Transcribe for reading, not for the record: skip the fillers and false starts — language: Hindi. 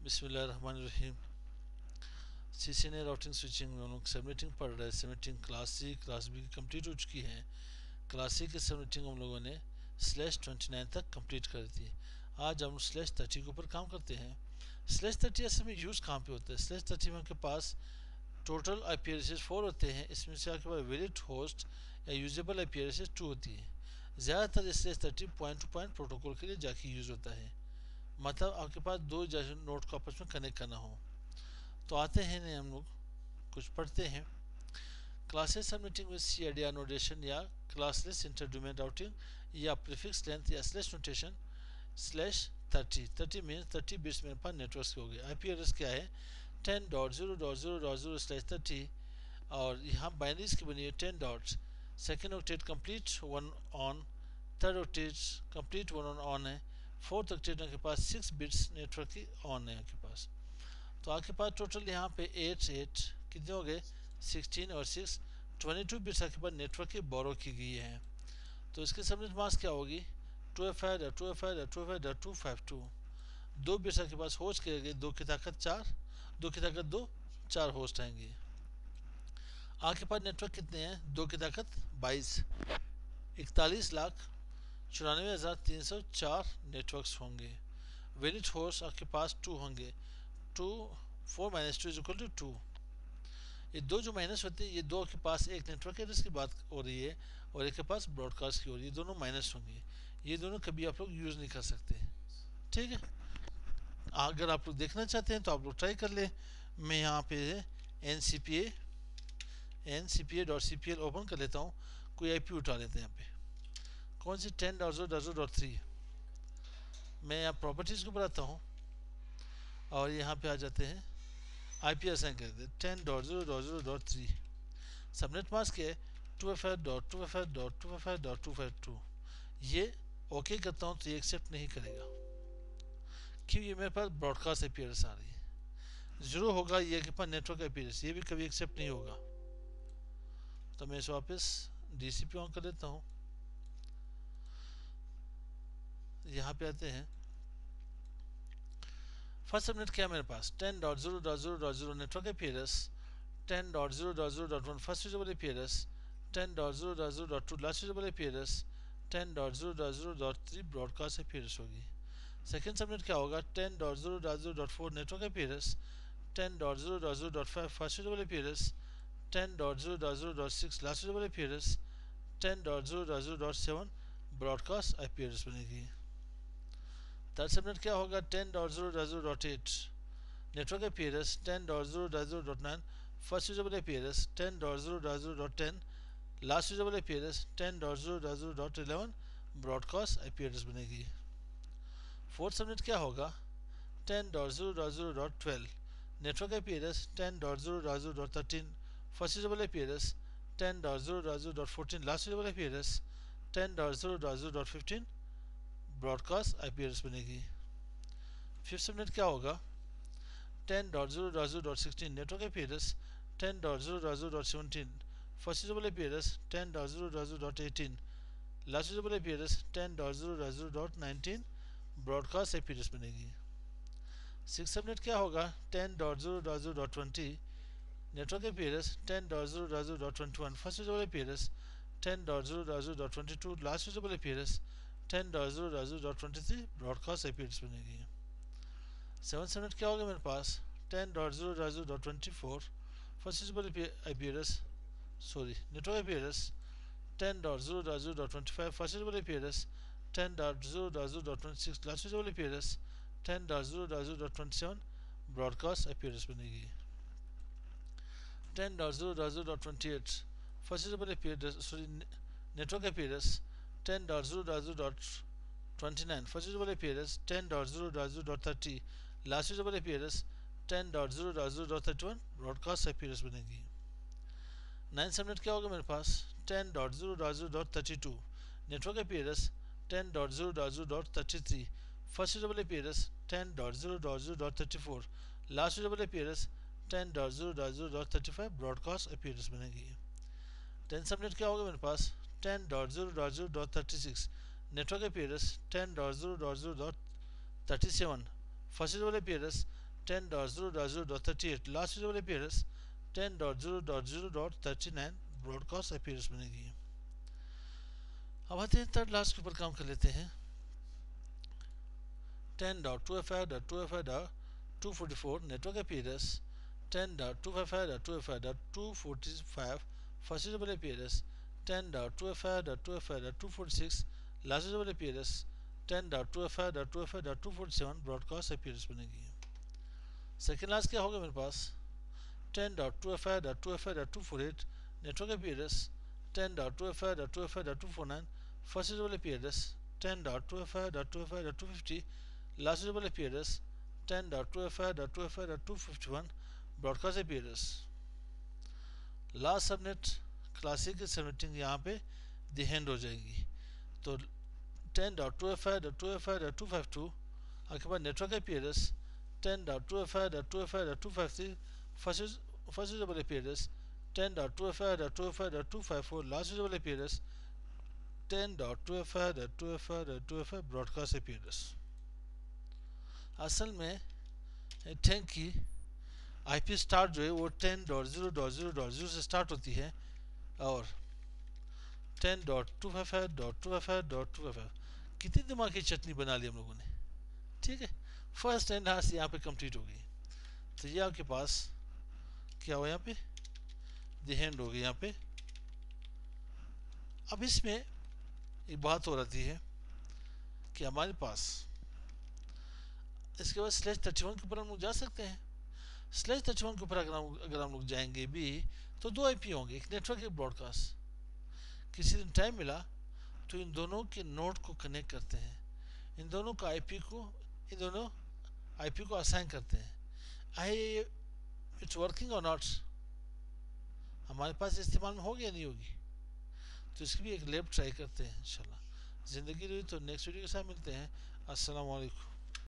बिस्मिल्लाहिर्रहमानिर्रहीम। CCNA राउटिंग स्विचिंग में हम लोग सबनेटिंग पढ़ रहे हैं। Subnetting class C class B की कंप्लीट हो चुकी है। क्लास सी की सबनेटिंग हम लोगों ने /29 तक कंप्लीट कर दी है। आज हम /30 के ऊपर काम करते हैं। /30 असल में यूज़ कहाँ पे होता है? /30 में आपके पास टोटल IP एड्रेसेस 4 होते हैं। इसमें से आपके पास वैलिड होस्ट या यूजेबल IP एड्रेसेस 2 होती है। ज़्यादातर /30 पॉइंट टू पॉइंट प्रोटोकॉल के लिए जाके यूज़ होता है, मतलब आपके पास दो नोड को आपस में कनेक्ट करना हो। तो आते हैं नहीं, हम लोग कुछ पढ़ते हैं। Classes subnetting with CIDR notation या क्लासलेस इंटर डोमेन राउटिंग या प्रीफिक्स लेंथ या स्लैश नोटेशन /30 मीन्स 30 बिट्स मेरे पास नेटवर्क के हो गए। IP एड्रेस क्या है? 10.0.0.0/30 और यहाँ बाइनरीज की बनी है 10 dots. Second octet complete 1 on, third octet complete 1 on है, फोर्थ ऑक्टेट के पास 6 बिट्स नेटवर्क की ऑन है आपके पास। तो आपके पास टोटल यहाँ पे 8 कितने हो गए? 16 और 6 22 बिट्स आपके पास नेटवर्क की बोरो की गई है। तो इसकी सबनेट मास्क क्या होगी? 2FI.2FI.2FI.252। 2 बिट्स आपके पास होस्ट किए गए, 2 की ताकत 4, 2 की ताकत 2, 4 होस्ट आएंगे। आपके पास नेटवर्क कितने हैं? 2 की ताकत 22, 41,94,304 नेटवर्क्स होंगे। वैलिड होस्ट आपके पास 2 होंगे। 2 4 - 2 = 2। ये दो जो माइनस होते हैं, ये दो के पास एक नेटवर्क एड्रेस की बात हो रही है और एक के पास ब्रॉडकास्ट की हो रही है। दोनों माइनस होंगे, ये दोनों कभी आप लोग यूज़ नहीं कर सकते। ठीक है, अगर आप लोग देखना चाहते हैं तो आप लोग ट्राई कर ले। मैं यहाँ पे ncpa.cpl ओपन कर लेता हूँ, कोई IP उठा लेते हैं। यहाँ पे कौन सी 10.0.0.3, मैं यहाँ प्रॉपर्टीज़ को बढ़ाता हूँ और यहाँ पे आ जाते हैं, IP असाइन कर देते 10.0.0.3। सबनेट मास्क है 2FI.2FI.2FI.252। ये ओके करता हूँ तो ये एक्सेप्ट नहीं करेगा, क्यों? ये मेरे पास ब्रॉडकास्ट IP एड्रेस आ रही है। 0 होगा ये के पास नेटवर्क IP एड्रेस, ये भी कभी एक्सेप्ट नहीं होगा। तो मैं इसे वापस DCP ऑन कर देता हूँ। यहाँ पे आते हैं, फर्स्ट सबनेट क्या है मेरे पास? 10.0.0.0 network IP address, 10.0.0.1 first usable IP address, 10.0.0.2 last usable IP address, 10.0.0.3 broadcast IP address होगी। सेकेंड सबनेट क्या होगा? 10.0.0.4 network IP address, 10.0.0.5 first usable IP address, 10.0.0.6 last usable IP address, 10.0.0.7 broadcast IP address बनेगी। थर्ड सबनेट क्या होगा? 10.0.0.8 network IP address, 10.0.0.9 first usable IP address, 10.0.0.10 last usable IP address, 10.0.0.11 broadcast IP address बनेगी। फोर्थ सबनेट क्या होगा? 10.0.0.12 network IP address, 10.0.0.13 first usable IP address, 10.0.0.14 last usable IP address, 10.0.0.15 broadcast IP address बनेगी। फिफ्थ सबनेट क्या होगा? 10.0.0.16 network IP address, 10.0.0.17 first usable IP address, 10.0.0.18 last usable IP address, 10.0.0.19 broadcast IP address बनेगी। सिक्स सबनेट क्या होगा? 10.0.0.20 network IP address, 10.0.0.21 first usable IP address, 10.0.0.22 last usable IP address, 10.0.0.23 broadcast IP address बनेगी। सेवन सबनेट क्या होगा मेरे पास? 10.0.0.24 first usable IP address, network IP address, 10.0.0.25 first usable IP address, 10.0.0.26 last usable IP address, 10.0.0.27 broadcast IP address बनेगी। 10.0.0.28 first usable IP address, network IP address, 10.0.0.29 first usable IP address, 10.0.0.30 last usable IP address, 10.0.0.31 broadcast IP address बनेगी। 9 सबनेट क्या होगा मेरे पास? 10.0.0.32 network IP address, 10.0.0.33 first usable IP address, 10.0.0.34 last usable IP address, 10.0.0.35 broadcast IP address बनेगी। 10 सबनेट क्या होगा मेरे पास? 10.0.0.36 network IP address, 10.0.0.37 first usable IP address, 10.0.0.38 last readable IP address 10.0.0.39 broadcast IP address बनेगी। अब आते हैं थर्ड लास्ट के ऊपर काम कर लेते हैं। 10.255.255.244 network IP address 10.255.255.245 first readable IP address 10.255.255.246 last readable IP address 10.255.255.247 broadcast IP address बनेगी। सेकेंड लास्ट क्या होगा मेरे पास 10.255.255.248 network IP address 10.255.255.249 first readable IP address 10.255.255.250 last readable IP address 10.255.255.251 broadcast IP address. Last subnet classic subnetting यहाँ पे दी हैंड हो जाएगी। तो 10.255.255.252 आपके पास network IP address 10.255.255.253 first readable IP address 10.255.255.254 last readable IP address 10.255.255.255 broadcast IP address. असल में 10 की आईपी स्टार्ट जो है वो 10.0.0.0 से स्टार्ट होती है और 10.255.255.255 कितनी दिमाग की चटनी बना ली हम लोगों ने। ठीक है, फर्स्ट एंड लास्ट यहाँ पे कंप्लीट हो गई। तो ये आपके पास क्या हुआ यहाँ पे द हैंड हो गई यहाँ पे। अब इसमें एक बात हो रही है कि हमारे पास इसके बाद /31 के ऊपर हम लोग जा सकते हैं। /31 के ऊपर अगर हम लोग जाएंगे भी तो दो आईपी होंगे, एक नेटवर्क एक ब्रॉडकास्ट। किसी दिन टाइम मिला तो इन दोनों के नोड को कनेक्ट करते हैं, इन दोनों आईपी को असाइन करते हैं। आई इट्स वर्किंग और नॉट, हमारे पास इस्तेमाल में होगी या नहीं होगी, तो इसकी भी एक लैब ट्राई करते हैं इंशाल्लाह। ज़िंदगी रही तो नेक्स्ट वीडियो के साथ मिलते हैं। अस्सलाम वालेकुम।